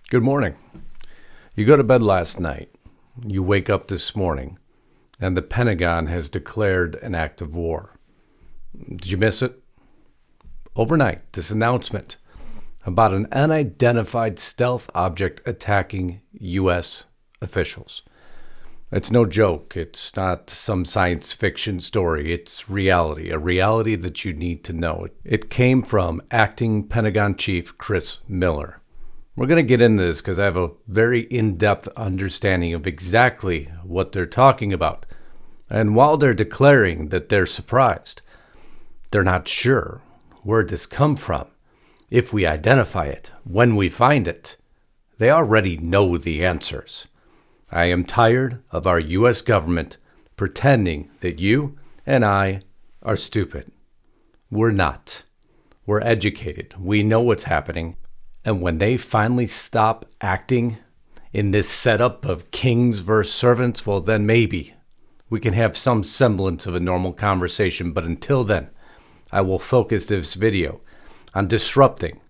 Good morning. You go to bed last night, you wake up this morning, and the Pentagon has declared an act of war. Did you miss it? Overnight, this announcement about an unidentified stealth object attacking U.S. officials. It's no joke. It's not some science fiction story. It's reality, a reality that you need to know. It came from acting Pentagon Chief Chris Miller. We're going to get into this because I have a very in-depth understanding of exactly what they're talking about. And while they're declaring that they're surprised, they're not sure where this come from, if we identify it, when we find it. They already know the answers. I am tired of our U.S. government pretending that you and I are stupid. We're not. We're educated. We know what's happening. And when they finally stop acting in this setup of kings versus servants, well, then maybe we can have some semblance of a normal conversation. But until then, I will focus this video on disrupting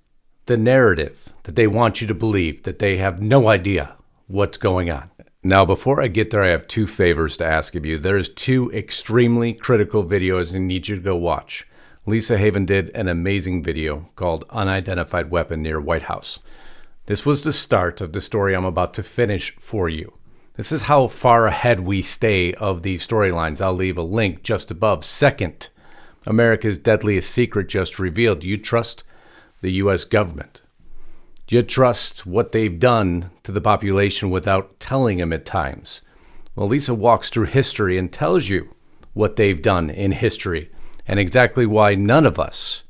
the narrative that they want you to believe that they have no idea what's going on. Now, before I get there, I have two favors to ask of you. There's two extremely critical videos I need you to go watch. Lisa Haven did an amazing video called Unidentified Weapon near White House. This was the start of the story I'm about to finish for you. This is how far ahead we stay of these storylines. I'll leave a link just above. Second, America's deadliest secret just revealed. Do you trust the U.S. government? Do you trust what they've done to the population without telling them at times? Well, Lisa walks through history and tells you what they've done in history and exactly why none of us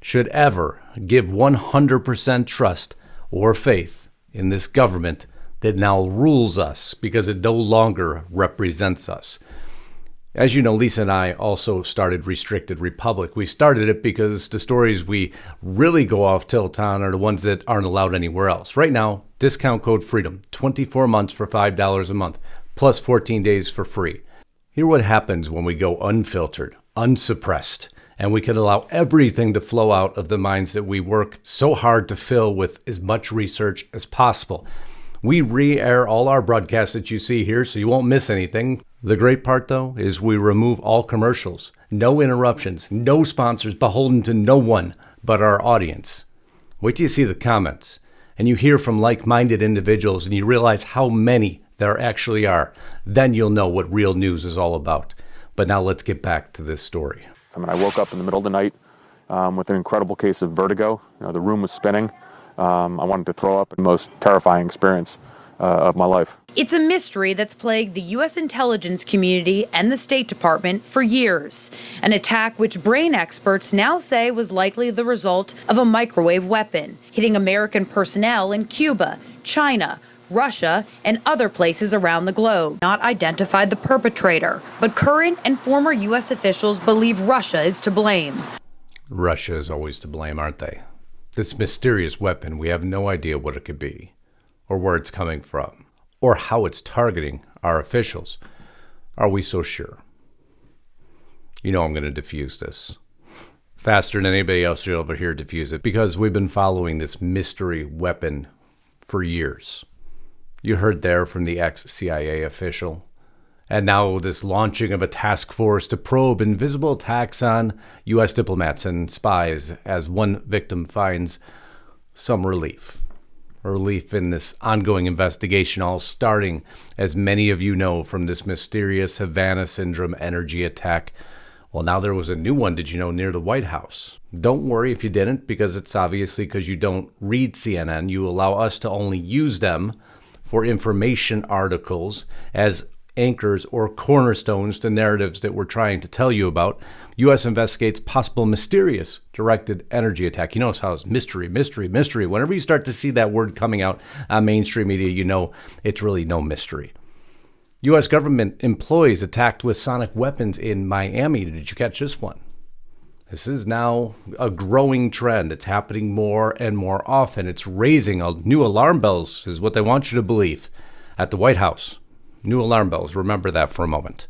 should ever give 100% trust or faith in this government that now rules us because it no longer represents us. As you know, Lisa and I also started Restricted Republic. We started it because the stories we really go off tilt on are the ones that aren't allowed anywhere else. Right now, discount code FREEDOM, 24 months for $5 a month, plus 14 days for free. Hear what happens when we go unfiltered, unsuppressed, and we can allow everything to flow out of the minds that we work so hard to fill with as much research as possible. We re-air all our broadcasts that you see here, so you won't miss anything. The great part, though, is we remove all commercials, no interruptions, no sponsors beholden to no one but our audience. Wait till you see the comments, and you hear from like-minded individuals, and you realize how many there actually are. Then you'll know what real news is all about. But now let's get back to this story. I woke up in the middle of the night with an incredible case of vertigo. The room was spinning. I wanted to throw up. The most terrifying experience of my life. It's a mystery that's plagued the U.S. intelligence community and the State Department for years. An attack which brain experts now say was likely the result of a microwave weapon, hitting American personnel in Cuba, China, Russia, and other places around the globe. Not identified the perpetrator, but current and former U.S. officials believe Russia is to blame. Russia is always to blame, aren't they? This mysterious weapon, we have no idea what it could be, or where it's coming from, or how it's targeting our officials. Are we so sure? You know I'm going to defuse this faster than anybody else will ever hear defuse it, because we've been following this mystery weapon for years. You heard there from the ex-CIA official. And now this launching of a task force to probe invisible attacks on U.S. diplomats and spies as one victim finds some relief. Relief in this ongoing investigation, all starting, as many of you know, from this mysterious Havana Syndrome energy attack. Well, now there was a new one, did you know, near the White House. Don't worry if you didn't, because it's obviously because you don't read CNN. You allow us to only use them for information articles as anchors or cornerstones to narratives that we're trying to tell you about. U.S. investigates possible mysterious directed energy attack. You notice how it's mystery, mystery, mystery. Whenever you start to see that word coming out on mainstream media, you know it's really no mystery. U.S. government employees attacked with sonic weapons in Miami. Did you catch this one? This is now a growing trend. It's happening more and more often. It's raising new alarm bells, is what they want you to believe, at the White House. New alarm bells. Remember that for a moment.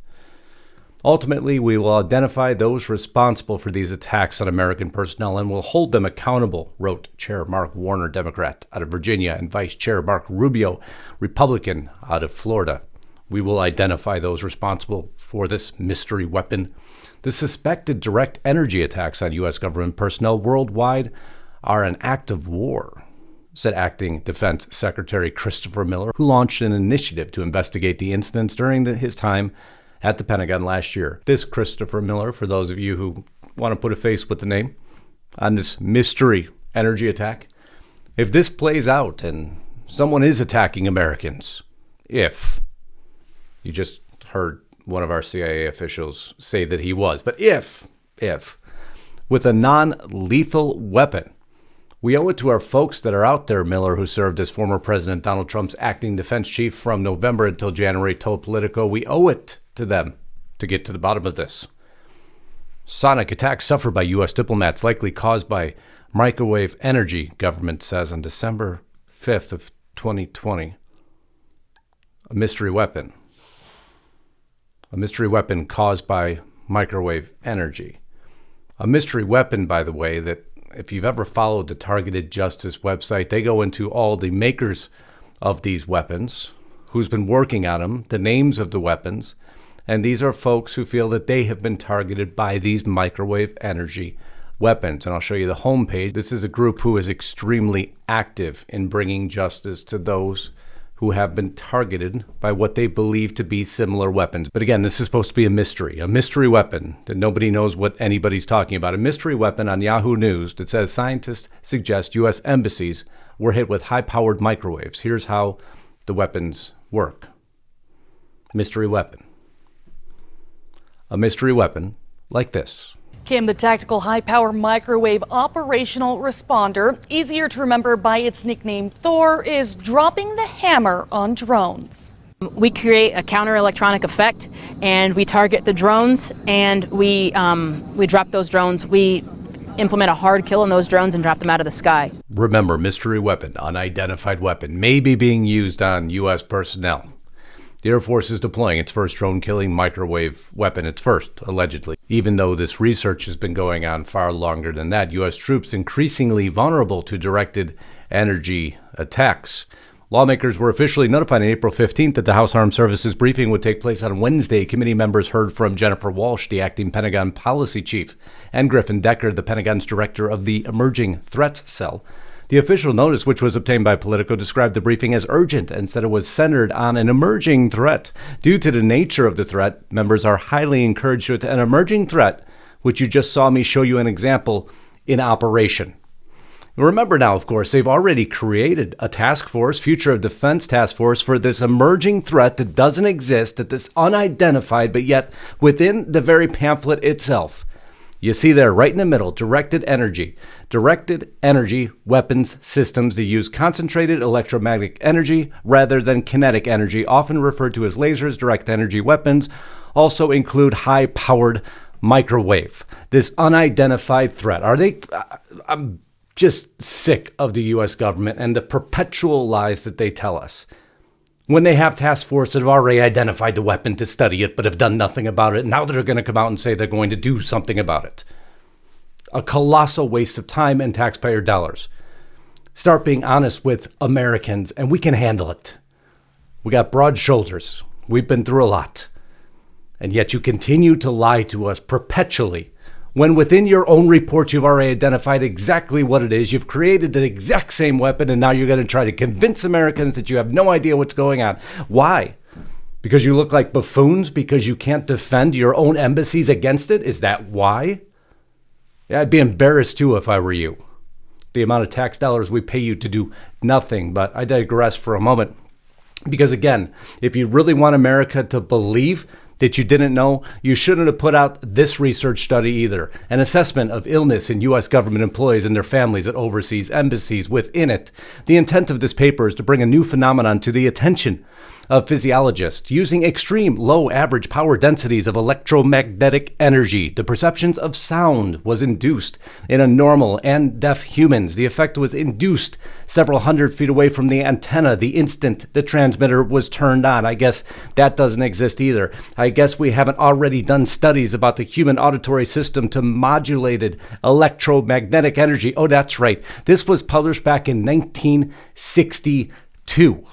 Ultimately, we will identify those responsible for these attacks on American personnel and will hold them accountable, wrote Chair Mark Warner, Democrat, out of Virginia, and Vice Chair Mark Rubio, Republican, out of Florida. We will identify those responsible for this mystery weapon. The suspected direct energy attacks on U.S. government personnel worldwide are an act of war, said Acting Defense Secretary Christopher Miller, who launched an initiative to investigate the incidents during his time at the Pentagon last year. This Christopher Miller, for those of you who want to put a face with the name, on this mystery energy attack. If this plays out and someone is attacking Americans, if, you just heard one of our CIA officials say that he was, but if, with a non-lethal weapon, we owe it to our folks that are out there, Miller, who served as former President Donald Trump's acting defense chief from November until January, told Politico, we owe it to them to get to the bottom of this. Sonic attacks suffered by U.S. diplomats likely caused by microwave energy, government says on December 5th of 2020. A mystery weapon. A mystery weapon caused by microwave energy. A mystery weapon, by the way, that if you've ever followed the Targeted Justice website, they go into all the makers of these weapons, who's been working on them, the names of the weapons, and these are folks who feel that they have been targeted by these microwave energy weapons. And I'll show you the homepage. This is a group who is extremely active in bringing justice to those who have been targeted by what they believe to be similar weapons. But again, this is supposed to be a mystery weapon that nobody knows what anybody's talking about. A mystery weapon on Yahoo News that says scientists suggest U.S. embassies were hit with high-powered microwaves. Here's how the weapons work. Mystery weapon. A mystery weapon like this. Kim, the tactical high-power microwave operational responder, easier to remember by its nickname Thor, is dropping the hammer on drones. We create a counter-electronic effect, and we target the drones, and we drop those drones. We implement a hard kill on those drones and drop them out of the sky. Remember, mystery weapon, unidentified weapon, may be being used on U.S. personnel. The Air Force is deploying its first drone-killing microwave weapon, its first, allegedly. Even though this research has been going on far longer than that, U.S. troops increasingly vulnerable to directed energy attacks. Lawmakers were officially notified on April 15th that the House Armed Services briefing would take place on Wednesday. Committee members heard from Jennifer Walsh, the acting Pentagon policy chief, and Griffin Decker, the Pentagon's director of the Emerging Threats Cell. The official notice, which was obtained by Politico, described the briefing as urgent and said it was centered on an emerging threat. Due to the nature of the threat, members are highly encouraged to an emerging threat, which you just saw me show you an example in operation. Remember now, of course, they've already created a task force, Future of Defense Task Force, for this emerging threat that doesn't exist, that is unidentified, but yet within the very pamphlet itself. You see there, right in the middle, directed energy weapons systems that use concentrated electromagnetic energy rather than kinetic energy, often referred to as lasers. Direct energy weapons also include high-powered microwave. This unidentified threat. I'm just sick of the U.S. government and the perpetual lies that they tell us. When they have task forces that have already identified the weapon to study it, but have done nothing about it, now they're going to come out and say they're going to do something about it. A colossal waste of time and taxpayer dollars. Start being honest with Americans, and we can handle it. We got broad shoulders. We've been through a lot. And yet you continue to lie to us perpetually, when within your own report you've already identified exactly what it is. You've created the exact same weapon, and now you're going to try to convince Americans that you have no idea what's going on. Why? Because you look like buffoons? Because you can't defend your own embassies against it? Is that why? Yeah, I'd be embarrassed too if I were you. The amount of tax dollars we pay you to do nothing. But I digress for a moment. Because again, if you really want America to believe that you didn't know, you shouldn't have put out this research study either. An assessment of illness in U.S. government employees and their families at overseas embassies. Within it, the intent of this paper is to bring a new phenomenon to the attention of physiologists using extreme low average power densities of electromagnetic energy. The perceptions of sound was induced in a normal and deaf humans. The effect was induced several hundred feet away from the antenna the instant the transmitter was turned on. I guess that doesn't exist either. I guess we haven't already done studies about the human auditory system to modulated electromagnetic energy. Oh, that's right. This was published back in 1962.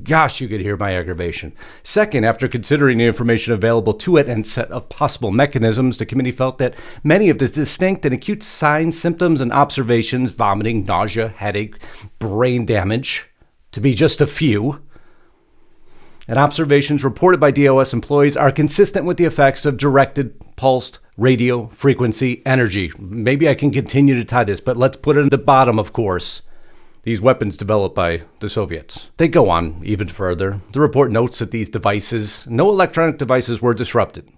Gosh, you could hear my aggravation. Second, after considering the information available to it and set of possible mechanisms, the committee felt that many of the distinct and acute signs, symptoms, and observations, vomiting, nausea, headache, brain damage, to be just a few, and observations reported by DOS employees are consistent with the effects of directed pulsed radio frequency energy. Maybe I can continue to tie this, but let's put it in the bottom, of course. These weapons developed by the Soviets. They go on even further. The report notes that these devices, no electronic devices were disrupted.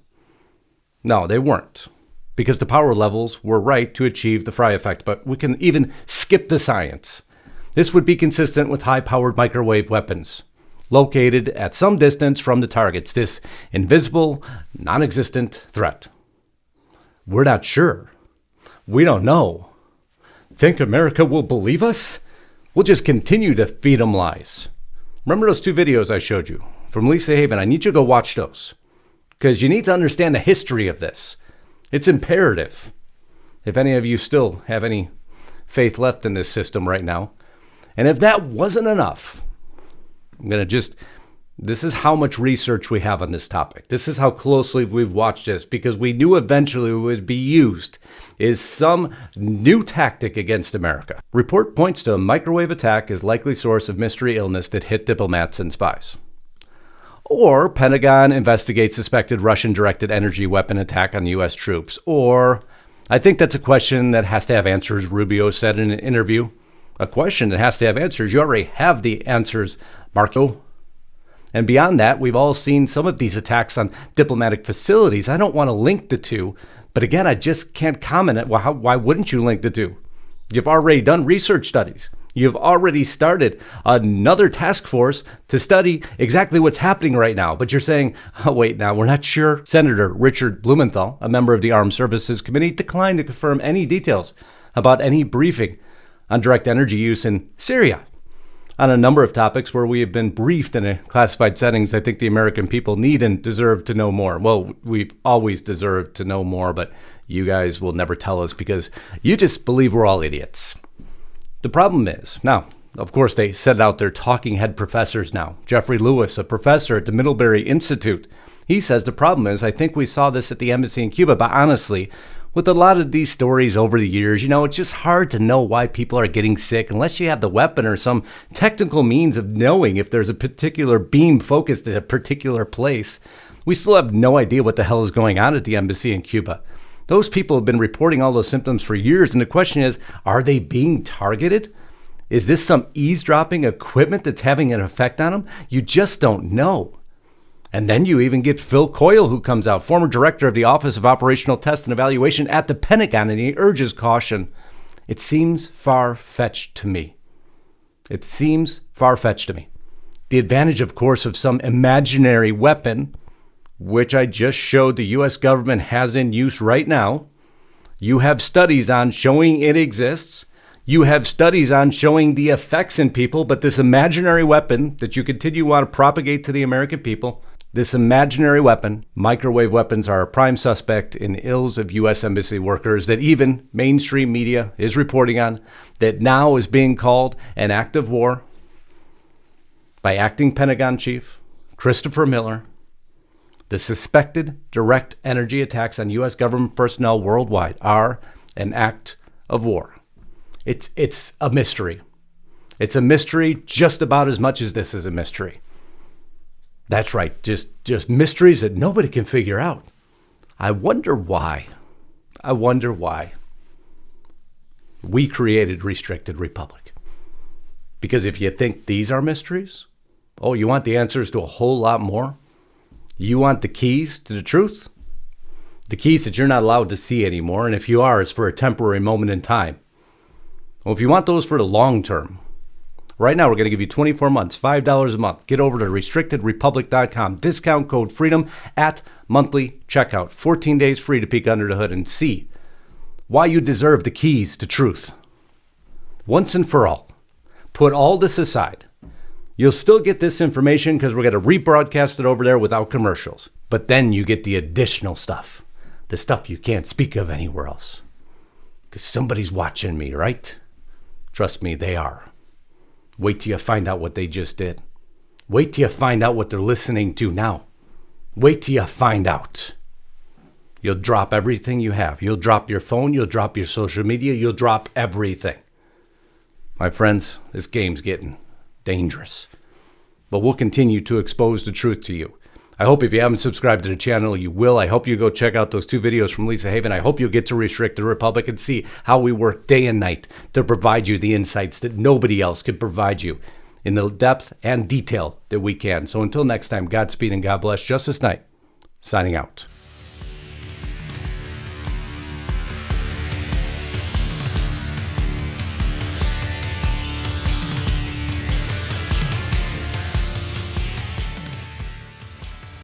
No, they weren't, because the power levels were right to achieve the fry effect, but we can even skip the science. This would be consistent with high-powered microwave weapons, located at some distance from the targets, this invisible, non-existent threat. We're not sure. We don't know. Think America will believe us? We'll just continue to feed them lies. Remember those 2 videos I showed you from Lisa Haven? I need you to go watch those, because you need to understand the history of this. It's imperative. If any of you still have any faith left in this system right now. And if that wasn't enough, this is how much research we have on this topic. This is how closely we've watched this, because we knew eventually it would be used as some new tactic against America. Report points to a microwave attack as likely source of mystery illness that hit diplomats and spies. Or Pentagon investigates suspected Russian-directed energy weapon attack on U.S. troops. Or I think that's a question that has to have answers, Rubio said in an interview. A question that has to have answers. You already have the answers, Marco. And beyond that, we've all seen some of these attacks on diplomatic facilities. I don't want to link the two, but again, I just can't comment on why wouldn't you link the two? You've already done research studies. You've already started another task force to study exactly what's happening right now. But you're saying, oh, wait, now we're not sure. Senator Richard Blumenthal, a member of the Armed Services Committee, declined to confirm any details about any briefing on direct energy use in Syria. On a number of topics where we have been briefed in a classified settings, I think the American people need and deserve to know more. Well, we've always deserved to know more, but you guys will never tell us because you just believe we're all idiots. The problem is, now, of course, they set out their talking head professors now. Jeffrey Lewis, a professor at the Middlebury Institute, he says the problem is, I think we saw this at the embassy in Cuba, but honestly, with a lot of these stories over the years, it's just hard to know why people are getting sick unless you have the weapon or some technical means of knowing if there's a particular beam focused at a particular place. We still have no idea what the hell is going on at the embassy in Cuba. Those people have been reporting all those symptoms for years, and the question is, are they being targeted? Is this some eavesdropping equipment that's having an effect on them? You just don't know. And then you even get Phil Coyle, who comes out, former director of the Office of Operational Test and Evaluation at the Pentagon, and he urges caution. It seems far-fetched to me. It seems far-fetched to me. The advantage, of course, of some imaginary weapon, which I just showed the U.S. government has in use right now. You have studies on showing it exists. You have studies on showing the effects in people, but this imaginary weapon that you continue to want to propagate to the American people, this imaginary weapon, microwave weapons, are a prime suspect in ills of U.S. embassy workers that even mainstream media is reporting on, that now is being called an act of war by acting Pentagon chief Christopher Miller. The suspected direct energy attacks on U.S. government personnel worldwide are an act of war. It's a mystery. It's a mystery just about as much as this is a mystery. That's right, just mysteries that nobody can figure out. I wonder why. I wonder why we created Restricted Republic. Because if you think these are mysteries, oh, you want the answers to a whole lot more? You want the keys to the truth? The keys that you're not allowed to see anymore, and if you are, it's for a temporary moment in time. Well, if you want those for the long term, Right now, we're going to give you 24 months, $5 a month. Get over to restrictedrepublic.com. Discount code FREEDOM at monthly checkout. 14 days free to peek under the hood and see why you deserve the keys to truth. Once and for all, put all this aside. You'll still get this information because we're going to rebroadcast it over there without commercials. But then you get the additional stuff, the stuff you can't speak of anywhere else. Because somebody's watching me, right? Trust me, they are. Wait till you find out what they just did. Wait till you find out what they're listening to now. Wait till you find out. You'll drop everything you have. You'll drop your phone. You'll drop your social media. You'll drop everything. My friends, this game's getting dangerous. But we'll continue to expose the truth to you. I hope if you haven't subscribed to the channel, you will. I hope you go check out those 2 videos from Lisa Haven. I hope you'll get to Restrict the Republic and see how we work day and night to provide you the insights that nobody else could provide you in the depth and detail that we can. So until next time, Godspeed and God bless. Justus Knight, signing out.